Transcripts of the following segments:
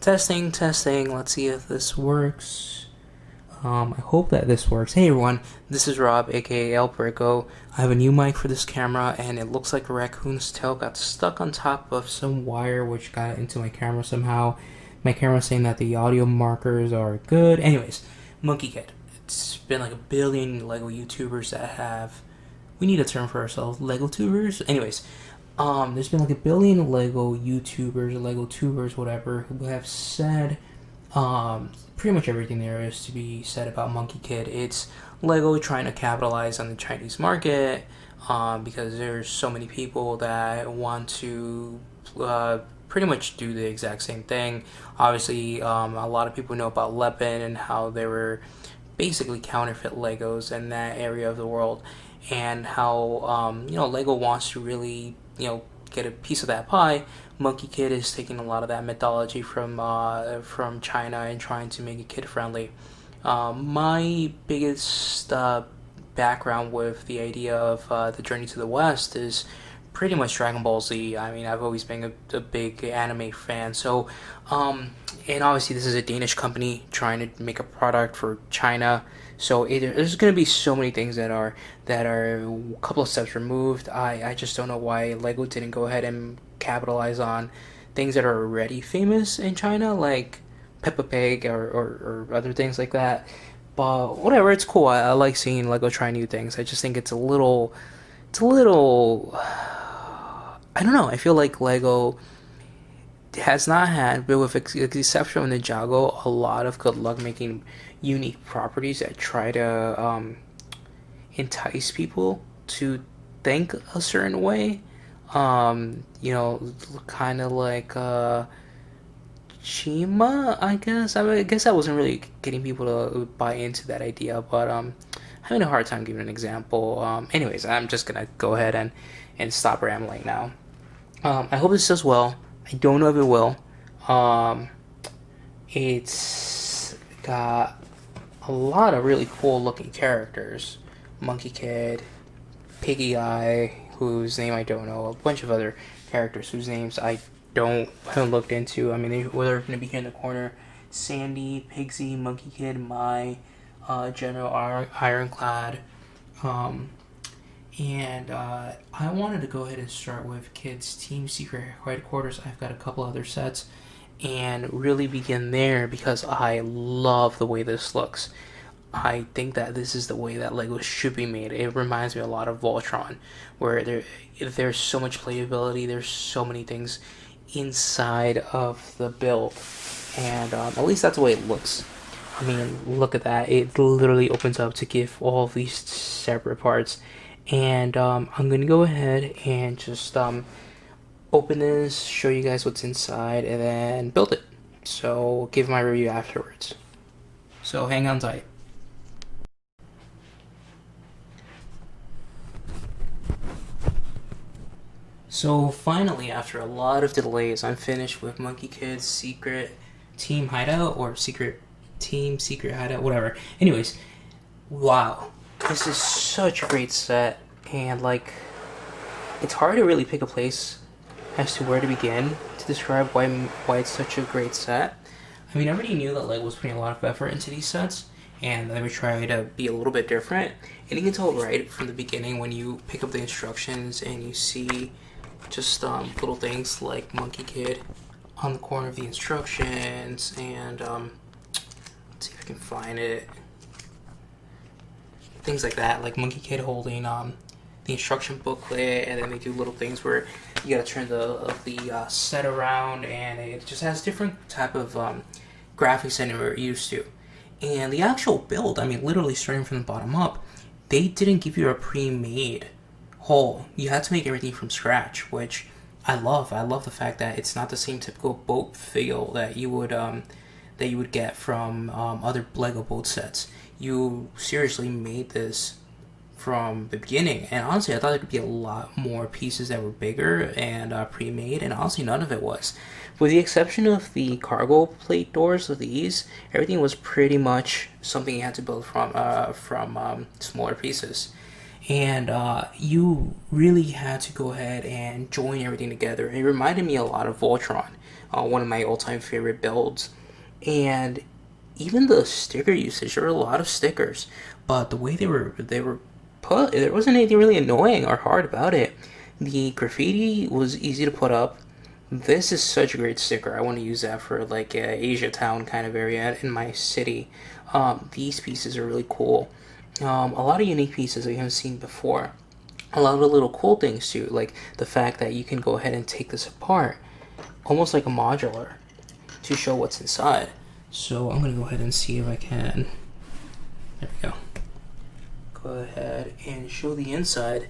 Testing, testing. Let's see if this works. I hope that this works. Hey everyone, this is Rob, aka El Bricko. I have a new mic for this camera, and it looks like a raccoon's tail got stuck on top of some wire, which got into my camera somehow. My camera's saying that the audio markers are good. Anyways, Monkey Kid. It's been like a billion Lego YouTubers that have. We need a term for ourselves, Lego tubers. Anyways, there's been like a billion Lego YouTubers, Lego tubers, whatever, who have said pretty much everything there is to be said about Monkey Kid. It's Lego trying to capitalize on the Chinese market because there's so many people that want to pretty much do the exact same thing. Obviously, a lot of people know about Lepin and how they were basically counterfeit Legos in that area of the world, and how Lego wants to really get a piece of that pie. Monkey Kid is taking a lot of that mythology from China and trying to make it kid friendly. My biggest background with the idea of the Journey to the West is pretty much Dragon Ball Z. I mean, I've always been a big anime fan. So, and obviously this is a Danish company trying to make a product for China. So there's going to be so many things that are a couple of steps removed. I just don't know why Lego didn't go ahead and capitalize on things that are already famous in China, like Peppa Pig or other things like that. But whatever, it's cool. I like seeing Lego try new things. I just think it's a little I don't know. I feel like Lego has not had, but with the exception of Ninjago, a lot of good luck making unique properties that try to entice people to think a certain way. Kind of like Chima, I guess. I guess I wasn't really getting people to buy into that idea, but having a hard time giving an example. Anyways, I'm just gonna go ahead and stop rambling now. I hope this does well. I don't know if it will. Um, it's got a lot of really cool looking characters. Monkey Kid, Piggy Eye, whose name I don't know, a bunch of other characters whose names I haven't looked into. I mean, they're going to be here in the corner. Sandy, Pigsy, Monkey Kid, Mai, General Ironclad, um, and I wanted to go ahead and start with Kid's Team Secret Headquarters. I've got a couple other sets, and really begin there because I love the way this looks. I think that this is the way that Lego should be made. It reminds me a lot of Voltron, where there's so much playability, there's so many things inside of the build, and at least that's the way it looks. I mean, look at that. It literally opens up to give all of these separate parts. And I'm going to go ahead and just open this, show you guys what's inside, and then build it. So, give my review afterwards. So, hang on tight. So finally, after a lot of delays, I'm finished with Monkey Kid's Secret Team Hideout, or Secret Team Secret Hideout, whatever. Anyways, wow, this is such a great set, and like, it's hard to really pick a place as to where to begin to describe why it's such a great set. I mean, I already knew that Lego was putting a lot of effort into these sets, and they were trying to be a little bit different. And you can tell right from the beginning when you pick up the instructions and you see just little things like Monkey Kid on the corner of the instructions, and let's see if I can find it. Things like that, like Monkey Kid holding the instruction booklet, and then they do little things where you gotta turn the set around, and it just has different type of graphics than we're used to. And the actual build, I mean, literally starting from the bottom up, they didn't give you a pre-made whole. You had to make everything from scratch, which I love. I love the fact that it's not the same typical boat feel that you would get from other Lego boat sets. You seriously made this from the beginning, and honestly, I thought there could be a lot more pieces that were bigger and pre-made, and honestly, none of it was. With the exception of the cargo plate doors of these, everything was pretty much something you had to build from smaller pieces. and you really had to go ahead and join everything together. It reminded me a lot of Voltron, one of my all-time favorite builds, and even the sticker usage. There were a lot of stickers, but the way they were put, there wasn't anything really annoying or hard about it. The graffiti was easy to put up. This is such a great sticker. I want to use that for like a Asia Town kind of area in my city. These pieces are really cool. A lot of unique pieces that we haven't seen before. A lot of little cool things too, like the fact that you can go ahead and take this apart, almost like a modular, to show what's inside. So I'm gonna go ahead and see if I can. There we go. Go ahead and show the inside.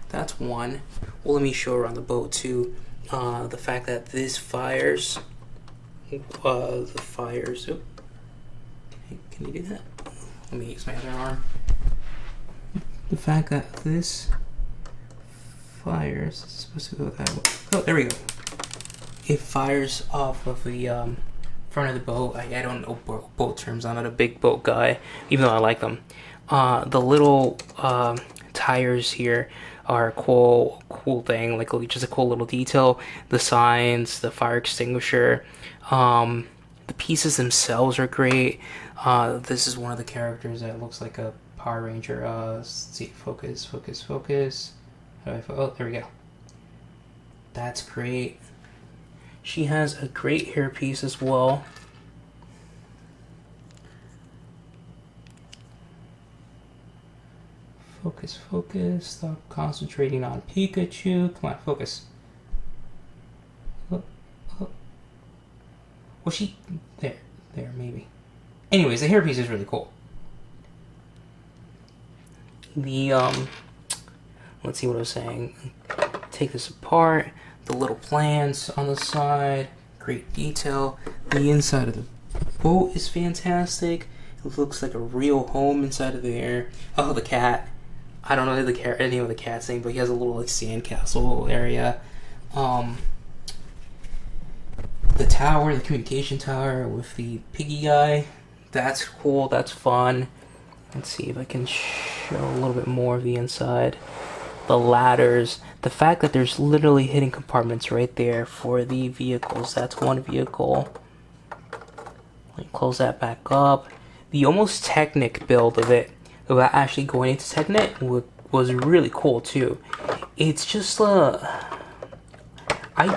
That's one. Well, let me show around the boat too. The fact that this fires. The fires. Oh, can you do that? Let me use my other arm. The fact that this fires. It's supposed to go that way. Oh, there we go. It fires off of the front of the boat. I don't know boat terms. I'm not a big boat guy, even though I like them. The little tires here are a cool thing, like just a cool little detail. The signs, the fire extinguisher, the pieces themselves are great. This is one of the characters that looks like a Power Ranger. Let's see, focus. Oh, there we go. That's great. She has a great hairpiece as well. Focus. Stop concentrating on Pikachu. Come on, focus. Oh. Well, she... There, maybe. Anyways, the hairpiece is really cool. The, let's see what I was saying. Take this apart. The little plants on the side. Great detail. The inside of the boat is fantastic. It looks like a real home inside of there. Oh, the cat. I don't know any of the cat's name, but he has a little like sandcastle area. The tower, the communication tower with the piggy guy. That's cool. That's fun. Let's see if I can show a little bit more of the inside. The ladders. The fact that there's literally hidden compartments right there for the vehicles. That's one vehicle. Let me close that back up. The almost Technic build of it, without actually going into Technic, was really cool too. It's just I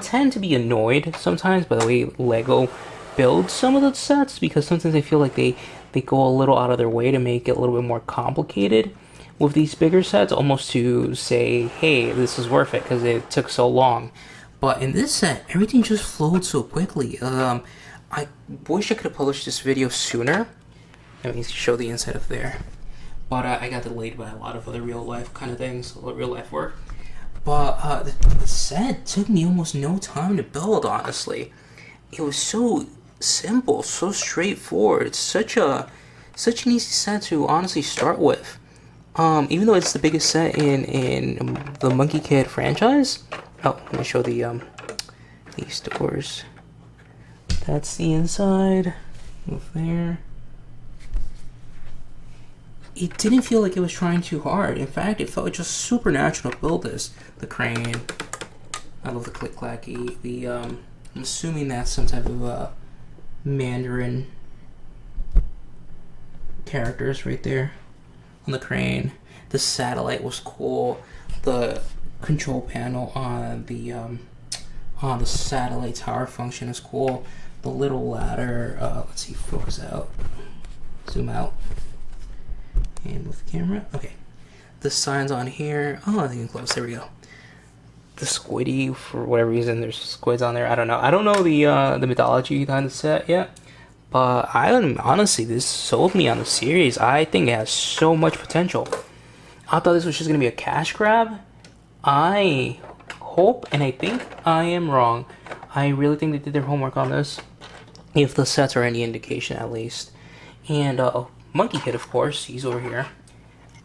tend to be annoyed sometimes by the way Lego builds some of the sets, because sometimes I feel like they go a little out of their way to make it a little bit more complicated with these bigger sets, almost to say, hey, this is worth it because it took so long. But in this set, everything just flowed so quickly. I wish I could have published this video sooner. Let me show the inside of there. But I got delayed by a lot of other real life kind of things, real life work. But the set took me almost no time to build, honestly. It was so simple, so straightforward. It's such an easy set to honestly start with. Even though it's the biggest set in the Monkey Kid franchise. Oh, let me show these doors. That's the inside. Move there. It didn't feel like it was trying too hard. In fact, it felt just supernatural to build this. The crane. I love the click-clacky. I'm assuming that's some type of Mandarin characters right there on the crane. The satellite was cool. The control panel on the satellite tower function is cool. The little ladder. Let's see, focus out, zoom out, and with the camera. Okay, the signs on here. Oh, I think I'm close. There we go. The squiddy, for whatever reason, there's squids on there. I don't know the mythology behind the set yet. But honestly, this sold me on the series. I think it has so much potential. I thought this was just going to be a cash grab. I hope and I think I am wrong. I really think they did their homework on this. If the sets are any indication, at least. And Monkey Kid, of course, he's over here.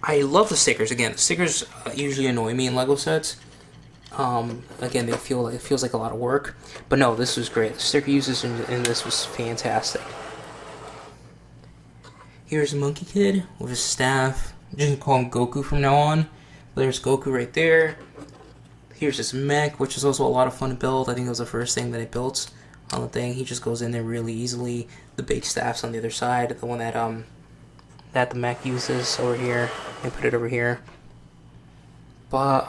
I love the stickers. Again, the stickers usually annoy me in Lego sets. Again, it feels like a lot of work, but no, this was great. The sticker uses in this was fantastic. Here's Monkey Kid with his staff. I'm just gonna call him Goku from now on. There's Goku right there. Here's this mech, which is also a lot of fun to build. I think it was the first thing that I built on the thing. He just goes in there really easily. The big staff's on the other side, the one that the mech uses over here. I put it over here. But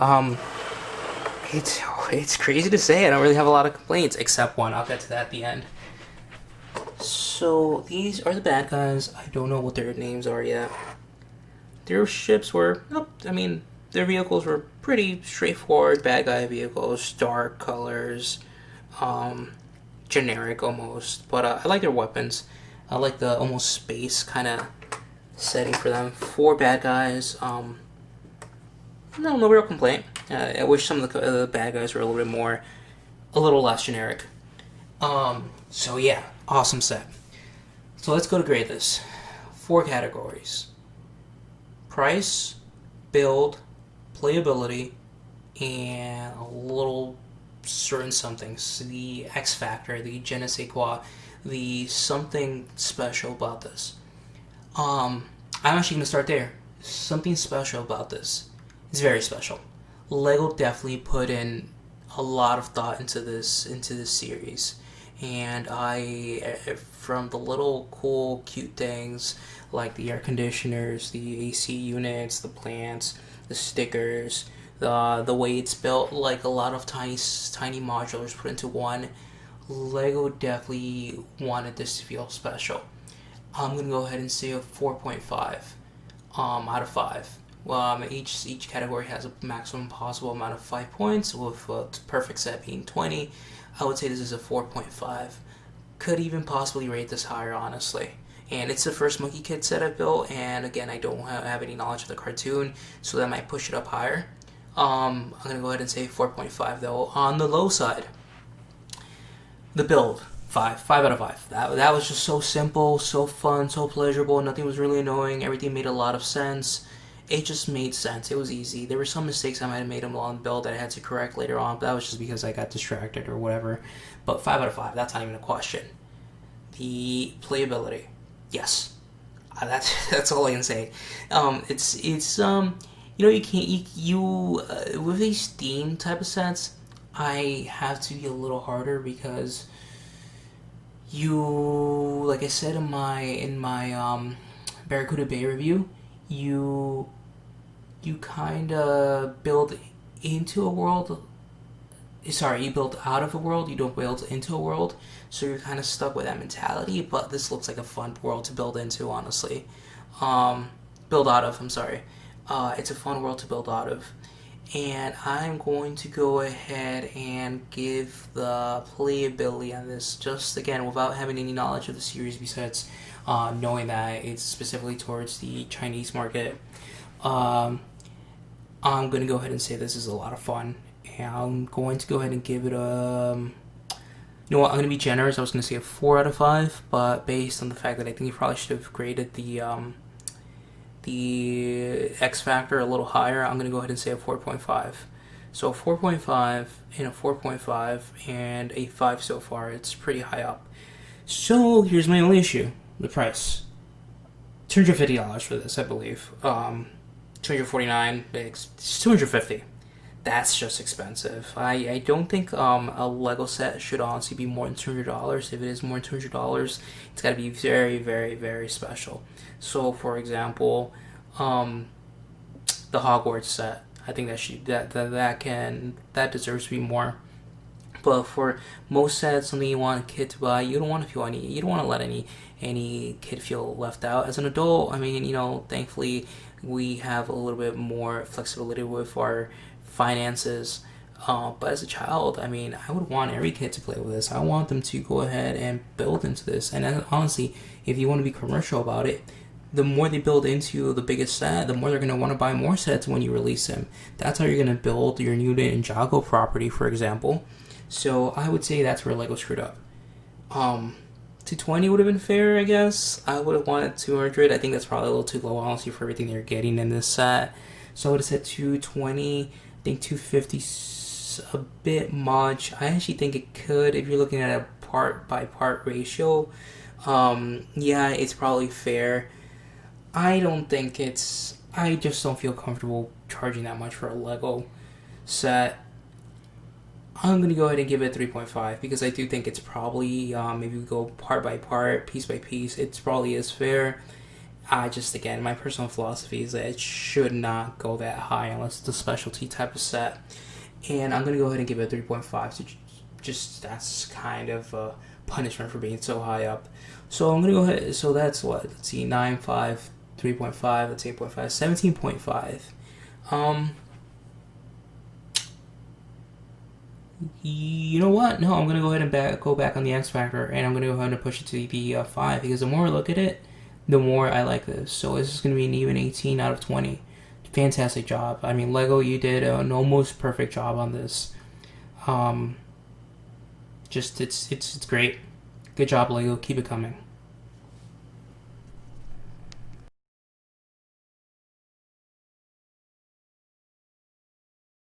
it's crazy to say. I don't really have a lot of complaints, except one. I'll get to that at the end. So these are the bad guys. I don't know what their names are yet. Their ships were, their vehicles were pretty straightforward bad guy vehicles, dark colors, generic almost. But I like their weapons. I like the almost space kind of setting for them. 4 bad guys. No real complaint. I wish some of the bad guys were a little less generic. So yeah, awesome set. So let's go to grade this. 4 categories: price, build, playability, and a little certain somethings. The X factor, the je ne sais quoi, the something special about this. I'm actually going to start there. Something special about this. It's very special. Lego definitely put in a lot of thought into this series, and from the little cool cute things like the air conditioners, the AC units, the plants, the stickers, the way it's built, like a lot of tiny modulars put into one. Lego definitely wanted this to feel special. I'm gonna go ahead and say a 4.5 out of 5. Each category has a maximum possible amount of 5 points, with a perfect set being 20. I would say this is a 4.5. Could even possibly rate this higher, honestly. And it's the first Monkey Kid set I've built, and again, I don't have any knowledge of the cartoon, so that might push it up higher. I'm gonna go ahead and say 4.5 though. On the low side, the build. 5 out of 5. That was just so simple, so fun, so pleasurable. Nothing was really annoying. Everything made a lot of sense. It just made sense. It was easy. There were some mistakes I might have made along the build that I had to correct later on, but that was just because I got distracted or whatever. But 5 out of 5. That's not even a question. The playability, yes. That's all I can say. It's you can't with these theme type of sets, I have to be a little harder because like I said in my Barracuda Bay review, you kind of build into a world. Sorry, you build out of a world. You don't build into a world, so you're kind of stuck with that mentality. But this looks like a fun world to build into, honestly. Build out of. I'm sorry. It's a fun world to build out of. And I'm going to go ahead and give the playability on this, just again without having any knowledge of the series besides knowing that it's specifically towards the Chinese market. I'm going to go ahead and say this is a lot of fun. And I'm going to go ahead and give it you know what, I'm going to be generous. I was going to say a 4 out of 5, but based on the fact that I think you probably should have graded the X factor a little higher, I'm going to go ahead and say a 4.5. So a 4.5 and a 4.5 and a 5 so far. It's pretty high up. So here's my only issue: the price. $250 for this, I believe. $249. It's $250. That's just expensive. I don't think a Lego set should honestly be more than $200. If it is more than $200, it's got to be very, very, very special. So, for example, the Hogwarts set, I think that deserves to be more. But for most sets, something you want a kid to buy, you don't want to let any kid feel left out. As an adult, thankfully we have a little bit more flexibility with our finances. But as a child, I would want every kid to play with this. I want them to go ahead and build into this. And honestly, if you want to be commercial about it, the more they build into the biggest set, the more they're going to want to buy more sets when you release them. That's how you're going to build your new Ninjago property, for example. So I would say that's where Lego screwed up. 220 would have been fair, I guess. I would have wanted 200. I think that's probably a little too low, honestly, for everything they're getting in this set. So I would have said 220. I think 250's a bit much. I actually think it could, if you're looking at a part-by-part ratio. It's probably fair. I just don't feel comfortable charging that much for a Lego set. I'm going to go ahead and give it a 3.5 because I do think it's probably, maybe we go part by part, piece by piece, it probably is fair. Again, my personal philosophy is that it should not go that high unless it's a specialty type of set. And I'm going to go ahead and give it a 3.5. So just that's kind of a punishment for being so high up. So I'm going to go ahead. So that's what? Let's see, 9.5, 3.5, that's 8.5, 17.5. You know what? No, I'm going to go ahead and go back on the X Factor, and I'm going to go ahead and push it to the 5, because the more I look at it, the more I like this. So this is going to be an even 18 out of 20. Fantastic job. I mean, Lego, you did an almost perfect job on this. It's great. Good job, Lego. Keep it coming.